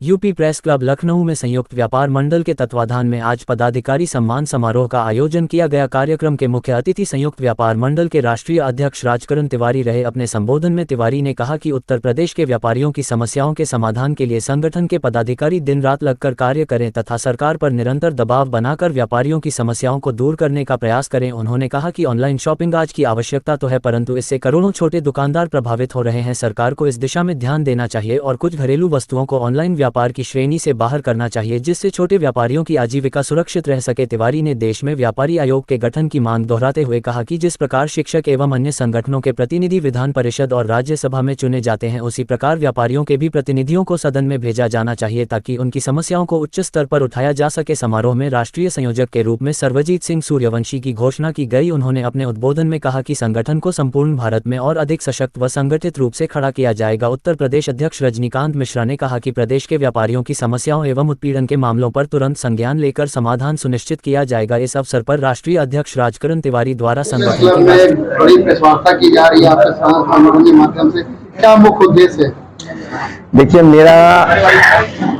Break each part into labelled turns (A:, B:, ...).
A: UP press club Lucknow में संयुक्त व्यापार मंडल के तत्वाधान में आज पदाधिकारी सम्मान समारोह का आयोजन किया गया। कार्यक्रम के मुख्य अतिथि संयुक्त व्यापार मंडल के राष्ट्रीय अध्यक्ष राजकरण तिवारी रहे। अपने संबोधन में तिवारी ने कहा कि उत्तर प्रदेश के व्यापारियों की समस्याओं के समाधान के लिए संगठन के पदाधिकारी दिन रात लगकर कार्य करें तथा सरकार पर निरंतर दबाव बनाकर व्यापारियों की समस्याओं को दूर करने का प्रयास करें। उन्होंने कहा कि ऑनलाइन शॉपिंग आज की आवश्यकता तो है, परंतु इससे करोड़ों छोटे दुकानदार प्रभावित हो रहे हैं। सरकार को इस दिशा में ध्यान देना चाहिए और कुछ घरेलू वस्तुओं को ऑनलाइन व्यापार की श्रेणी से बाहर करना चाहिए, जिससे छोटे व्यापारियों की आजीविका सुरक्षित रह सके। तिवारी ने देश में व्यापारी आयोग के गठन की मांग दोहराते हुए कहा कि जिस प्रकार शिक्षक एवं अन्य संगठनों के प्रतिनिधि विधान परिषद और राज्यसभा में चुने जाते हैं, उसी प्रकार व्यापारियों के भी प्रतिनिधियों को सदन में भेजा जाना चाहिए ताकि उनकी समस्याओं को उच्च स्तर पर उठाया जा सके। समारोह में राष्ट्रीय संयोजक के रूप में सर्वजीत सिंह सूर्यवंशी की घोषणा की गई। उन्होंने अपने उद्बोधन में कहा कि संगठन को संपूर्ण भारत में और अधिक सशक्त व संगठित रूप से खड़ा किया जाएगा। उत्तर प्रदेश अध्यक्ष रजनीकांत मिश्रा ने कहा कि प्रदेश के व्यापारियों की समस्याओं एवं उत्पीड़न के मामलों पर तुरंत संज्ञान लेकर समाधान सुनिश्चित किया जाएगा। इस अवसर पर राष्ट्रीय अध्यक्ष राजकरण तिवारी द्वारा संगठन की
B: बड़ी प्रशंसा की जा रही है आपके संगठन के माध्यम से, क्या मुख्य उद्देश्य है?
C: देखिए, मेरा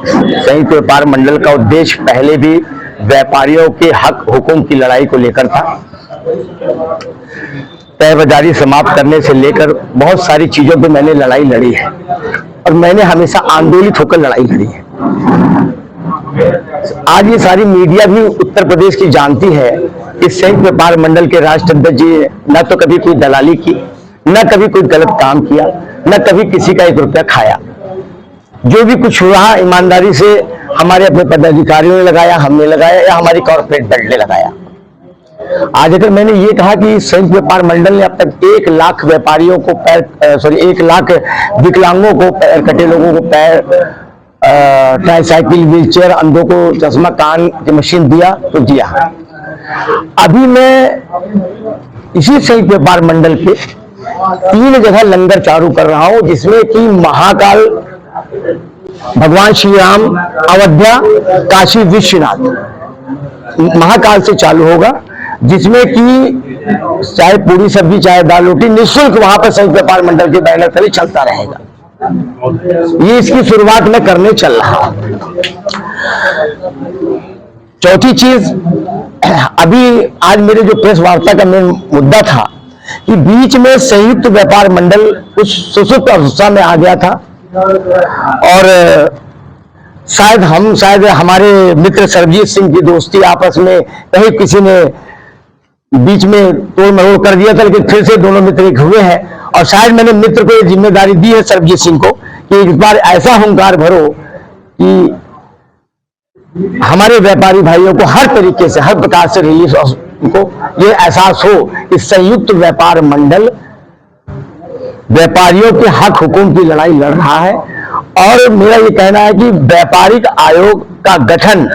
C: संयुक्त व्यापार मंडल का उद्देश्य पहले भी व्यापारियों के हक हुकुम की लड़ाई को लेकर था। तयबाजारी समाप्त करने से लेकर बहुत सारी चीजों पे मैंने लड़ाई लड़ी है और मैंने हमेशा आंदोलित होकर लड़ाई लड़ी है। आज ये सारी मीडिया भी उत्तर प्रदेश की जानती है कि संयुक्त व्यापार मंडल के राष्ट्रीय अध्यक्ष जी न तो कभी कोई दलाली की, न कभी कोई गलत काम किया, न कभी किसी का 1 रुपया खाया। जो भी कुछ हुआ ईमानदारी से हमारे अपने पदाधिकारियों ने लगाया, हमने लगाया या हमारी कॉर्पोरेट बेल्ट ने लगाया। आज अगर मैंने ये कहा कि संयुक्त व्यापार मंडल ने अब तक 1 लाख व्यापारियों को 1 लाख विकलांगों को, पैर कटे लोगों को पैर, ट्राईसाइकिल, व्हीलचेयर, अंधों को चश्मा, कान की मशीन दिया तो दिया। अभी मैं इसी संयुक्त व्यापार मंडल के 3 जगह लंगर चालू कर रहा हूं, जिसमें कि महाकाल, भगवान श्री राम, अयोध्या, काशी विश्वनाथ महाकाल से चालू होगा, जिसमें कि चाहे पूरी सब्जी चाहे दाल रोटी निःशुल्क वहां पर संयुक्त व्यापार मंडल के बैनर तले चलता रहेगा। ये इसकी शुरुआत में करने चल रहा हूं। चौथी चीज, अभी आज मेरे जो प्रेस वार्ता का मेन मुद्दा था कि बीच में संयुक्त व्यापार मंडल कुछ सुसुप्त अवस्था में आ गया था और शायद हमारे मित्र सर्वजीत सिंह की दोस्ती आपस में कहीं किसी ने बीच में तोड़ मरोड़ कर दिया था, लेकिन फिर से दोनों मित्र एक हुए हैं और शायद मैंने मित्र को ये जिम्मेदारी दी है सर्वजीत सिंह को कि इस बार ऐसा हुंकार भरो कि हमारे व्यापारी भाइयों को हर तरीके से, हर प्रकार से रिलीफ को ये एहसास हो कि संयुक्त व्यापार मंडल व्यापारियों के हक हुकुम की लड़ाई लड़ रहा है। और मेरा ये कहना है कि व्यापारिक आयोग का गठन,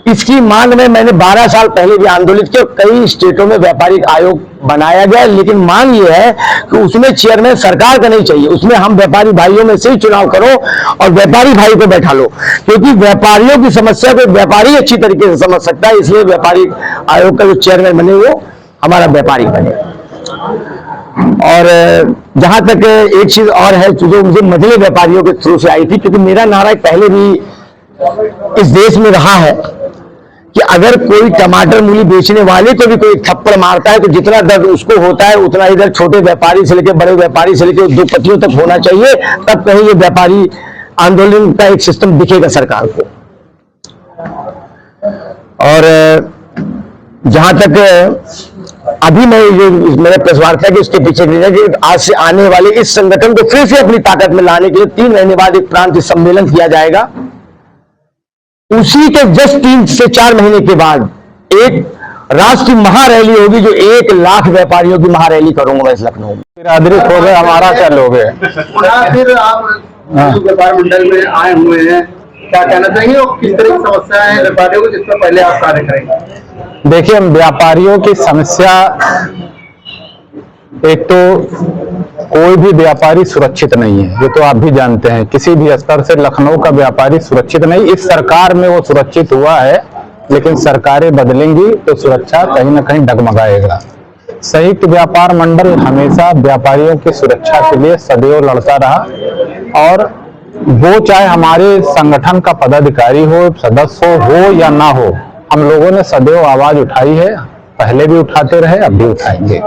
C: इसकी मांग में मैंने 12 साल पहले भी आंदोलित किया। कई स्टेटों में व्यापारिक आयोग बनाया गया, लेकिन मांग ये है कि उसमें चेयरमैन सरकार का नहीं चाहिए, उसमें हम व्यापारी भाइयों में से ही चुनाव करो और व्यापारी भाई को बैठा लो, क्योंकि व्यापारियों की समस्या को व्यापारी अच्छी तरीके से समझ सकता है। इसलिए व्यापारिक आयोग का जो चेयरमैन बने वो हमारा व्यापारी बने। और जहां तक एक चीज और है जो मुझे मझले व्यापारियों के थ्रू से आई थी, क्योंकि मेरा नारा पहले भी इस देश में रहा है कि अगर कोई टमाटर मूली बेचने वाले को भी कोई थप्पड़ मारता है तो जितना दर्द उसको होता है उतना इधर छोटे व्यापारी से लेकर बड़े व्यापारी से लेकर उद्योगपतियों तक होना चाहिए। तब कहीं ये व्यापारी आंदोलन का एक सिस्टम दिखेगा सरकार को। और जहां तक अभी मैं जो मेरे प्रेस वार्ता के उसके पीछे कि आज से आने वाले इस संगठन को फिर से अपनी ताकत में लाने के लिए 3 महीने बाद एक प्रांतीय सम्मेलन किया जाएगा। उसी के जस्ट 3 से 4 महीने के बाद एक राष्ट्रीय महारैली होगी, जो 1 लाख व्यापारियों की महारैली करूंगा मैं इस लखनऊ में।
D: बिरादरी खो गए, हमारा क्या लोगे।
B: फिर आप व्यापार मंडल में आए हुए हैं, क्या कहना चाहिए और किस तरह की समस्या है व्यापारियों को, जिसमें पहले आप कार्य करेंगे?
D: देखिए, व्यापारियों की समस्या, एक तो कोई भी व्यापारी सुरक्षित नहीं है, ये तो आप भी जानते हैं। किसी भी स्तर से लखनऊ का व्यापारी सुरक्षित नहीं। इस सरकार में वो सुरक्षित हुआ है, लेकिन सरकारें बदलेंगी तो सुरक्षा कहीं ना कहीं डगमगाएगा। संयुक्त व्यापार मंडल हमेशा व्यापारियों की सुरक्षा के लिए सदैव लड़ता रहा और वो चाहे हमारे संगठन का पदाधिकारी हो, सदस्य हो या ना हो, हम लोगों ने सदैव आवाज उठाई है, पहले भी उठाते रहे, अब भी उठाएंगे।